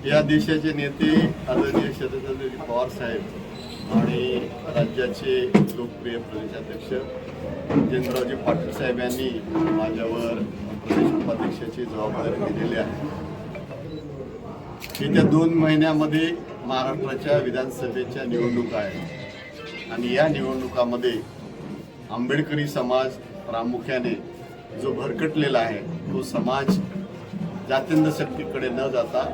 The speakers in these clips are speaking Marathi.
या देशाचे नेते आदरणीय शरदचंद्र पवार साहेब आणि राज्याचे लोकप्रिय प्रदेशाध्यक्ष जितेंद्रजी पाटील साहेब यांनी माझ्यावर प्रदेश उपाध्यक्षाची जबाबदारी दिलेली आहे. येत्या 2 महिन्यामध्ये महाराष्ट्राच्या विधानसभेच्या निवडणुका आहेत आणि या निवडणुकामध्ये आंबेडकरी समाज प्रामुख्याने जो भरकटलेला आहे तो समाज जातींद्र शक्तीकडे न जाता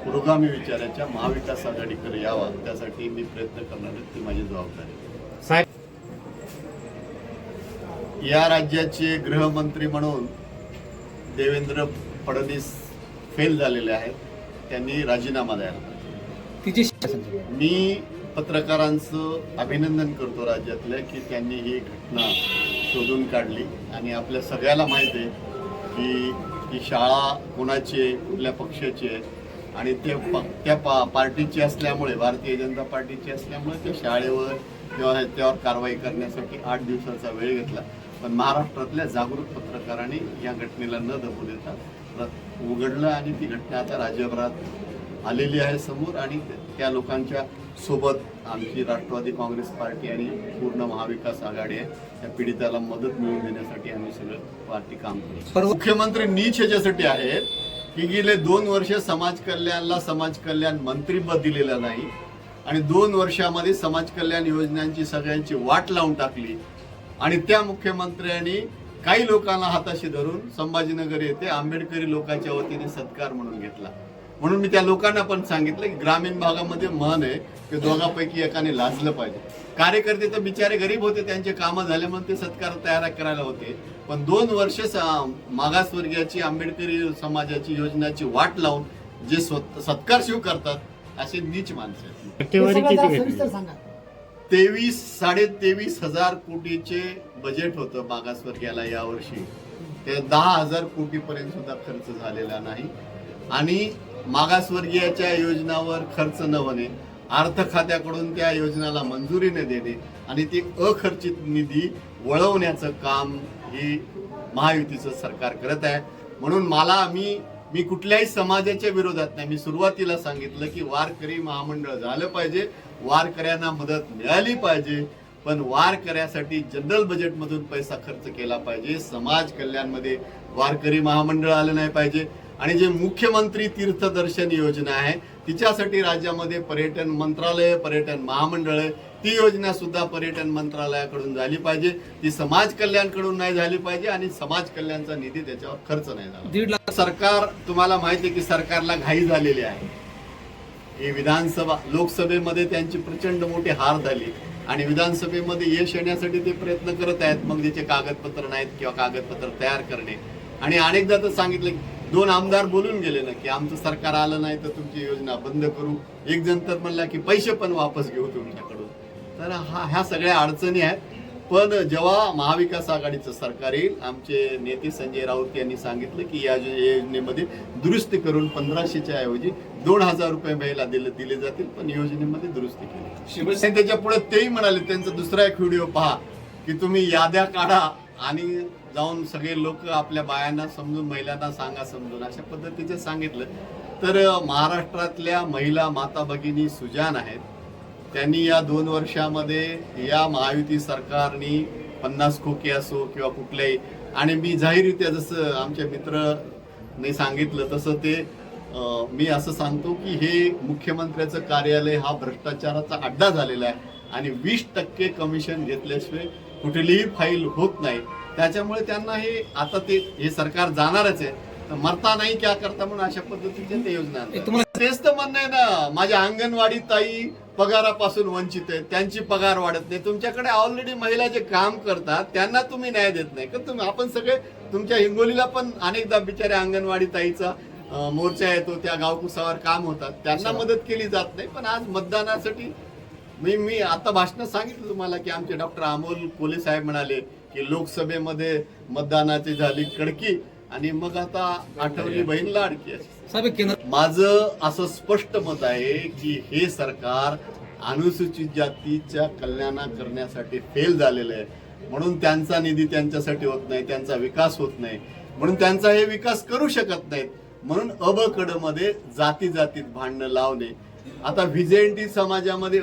पुरोगामी विचाराच्या महाविकास आघाडीकडे यावा, त्यासाठी मी प्रयत्न करणार आहे. ती माझी जबाबदारी साहेब. या राज्याचे गृहमंत्री म्हणून देवेंद्र फडणवीस फेल झालेले आहेत. त्यांनी राजीनामा द्यायला पाहिजे. मी पत्रकारांचं अभिनंदन करतो राज्यातल्या की त्यांनी ही घटना शोधून काढली आणि आपल्या सगळ्याला माहिती आहे की ही शाळा कोणाची आहे, कुठल्या पक्षाची आहे आणि त्या पार्टीची असल्यामुळे, भारतीय जनता पार्टीची असल्यामुळे त्या शाळेवर किंवा त्यावर कारवाई करण्यासाठी 8 दिवसाचा वेळ घेतला. पण महाराष्ट्रातल्या जागरूक पत्रकारांनी या घटनेला न दबू देता उघडलं आणि ती घटना आता राज्यभरात आलेली आहे समोर आणि त्या लोकांच्या सोबत आमची राष्ट्रवादी काँग्रेस पार्टी आणि पूर्ण महाविकास आघाडी आहे. त्या पीडिताला मदत मिळवून देण्यासाठी आम्ही सगळं पार्टी काम करतो. मुख्यमंत्री नीच ह्याच्यासाठी आहेत की गेले 2 वर्ष समाज कल्याण मंत्रीपद दिलेलं नाही आणि 2 वर्षामध्ये समाज कल्याण योजनांची सगळ्यांची वाट लावून टाकली आणि त्या मुख्यमंत्र्यांनी काही लोकांना हाताशी धरून संभाजीनगर येथे आंबेडकरी लोकांच्या वतीने सत्कार म्हणून घेतला. म्हणून मी त्या लोकांना पण सांगितलं की ग्रामीण भागामध्ये म्हण आहे की दोघांपैकी एकाने लाजलं पाहिजे. कार्यकर्ते तर बिचारे गरीब होते, त्यांचे कामं झाले म्हणून ते सत्कार तयार करायला होते, पण 2 वर्ष मागासवर्गीयाची आंबेडकरी समाजाची योजनाची वाट लावून जे सत्कार शिव करतात असे नीच माणसं आहेत. 23,500 कोटीचे बजेट होतं मागासवर्गीयाला यावर्षी, ते 10,000 कोटीपर्यंत सुद्धा खर्च झालेला नाही आणि मागासवर्गीयाच्या योजनावर खर्च न होणे, अर्थ खात्याकडून त्या योजनाला मंजुरी न देणे आणि ती अखर्चित निधी वळवण्याचं काम ही महायुतीचं सरकार करत आहे. म्हणून मी कुठल्याही समाजाच्या विरोधात नाही. मी सुरुवातीला सांगितलं की वारकरी महामंडळ झालं पाहिजे, वारकऱ्यांना मदत मिळाली पाहिजे, पण वारकऱ्यासाठी जनरल बजेटमधून पैसा खर्च केला पाहिजे. समाज कल्याणमध्ये वारकरी महामंडळ आलं नाही पाहिजे. आणि जे मुख्यमंत्री तीर्थदर्शन योजना आहे तिच्यासाठी राज्यामध्ये पर्यटन मंत्रालय, पर्यटन महामंडळ आहे, ती योजना सुद्धा पर्यटन मंत्रालयाकडून झाली पाहिजे. ती समाज कल्याणकडून नाही झाली पाहिजे आणि समाज कल्याणचा निधी त्याच्यावर खर्च नाही झाला. 1.5 लाख सरकार, तुम्हाला माहिती आहे की सरकारला घाई झालेली आहे. ही विधानसभा, लोकसभेमध्ये त्यांची प्रचंड मोठी हार झाली आणि विधानसभेमध्ये यश येण्यासाठी ते प्रयत्न करत आहेत. मग ज्याचे कागदपत्र नाहीत किंवा कागदपत्र तयार करणे. आणि अनेकदा तर सांगितलं, 2 आमदार बोलून गेले ना की आमचं सरकार आलं नाही तर तुमची योजना बंद करू. एक जण तर म्हणला की पैसे पण वापस घेऊ तुमच्याकडून. तर ह्या सगळ्या अडचणी आहेत. पण जेव्हा महाविकास आघाडीचं सरकार येईल, आमचे नेते संजय राऊत यांनी सांगितलं की या योजनेमध्ये दुरुस्ती करून 1500च्या ऐवजी 2,000 रुपये महिला दिले जातील, पण योजनेमध्ये दुरुस्ती केली. त्याच्या पुढे तेही म्हणाले, त्यांचा दुसरा एक व्हिडिओ पहा की तुम्ही याद्या काढा आणि जाऊन सगळे लोक आपल्या बायांना समजून, महिलांना सांगा समजून, अशा पद्धतीचे सांगितलं. तर महाराष्ट्रातल्या महिला माता भगिनी सुजान आहेत. त्यांनी या 2 वर्षामध्ये या महायुती सरकारने 50 खोके असो किंवा कुठल्याही, आणि मी जाहीररित्या जसं आमच्या मित्रने सांगितलं तसं ते मी असं सांगतो की हे मुख्यमंत्र्याचं कार्यालय हा भ्रष्टाचाराचा अड्डा झालेला आहे आणि 20% कमिशन घेतल्याशिवाय कुठलीही फाईल होत नाही. त्याच्यामुळे त्यांना हे सरकार जाणारच आहे, तर मरता नाही क्या करता म्हणून अशा पद्धतीचे ते योजना. तेच तर म्हणणं आहे ना, माझ्या अंगणवाडी ताई पगारापासून वंचित आहेत, त्यांची पगार वाढत नाही. तुमच्याकडे ऑलरेडी महिला जे काम करतात त्यांना तुम्ही न्याय देत नाही का? आपण सगळे तुमच्या हिंगोलीला पण अनेकदा बिचाऱ्या अंगणवाडी ताईचा मोर्चा येतो, त्या गावकुसावर काम होतात, त्यांना मदत केली जात नाही. पण आज मतदानासाठी मी आता भाषणात सांगितलं तुम्हाला की आमचे डॉक्टर अमोल कोले साहेब म्हणाले की लोकसभेमध्ये मतदानाची झाली कडकी आणि मग आता आठवली बहीण लाडकी आहे. माझं असं स्पष्ट मत आहे की हे सरकार अनुसूचित जातीच्या कल्याणा करण्यासाठी फेल झालेलं आहे. म्हणून त्यांचा निधी त्यांच्यासाठी होत नाही, त्यांचा विकास होत नाही, म्हणून त्यांचा हे विकास करू शकत नाहीत. म्हणून अ ब क ड मध्ये जाती जातीत भांडणं लावणे. आता व्हिजेंटी समाजामध्ये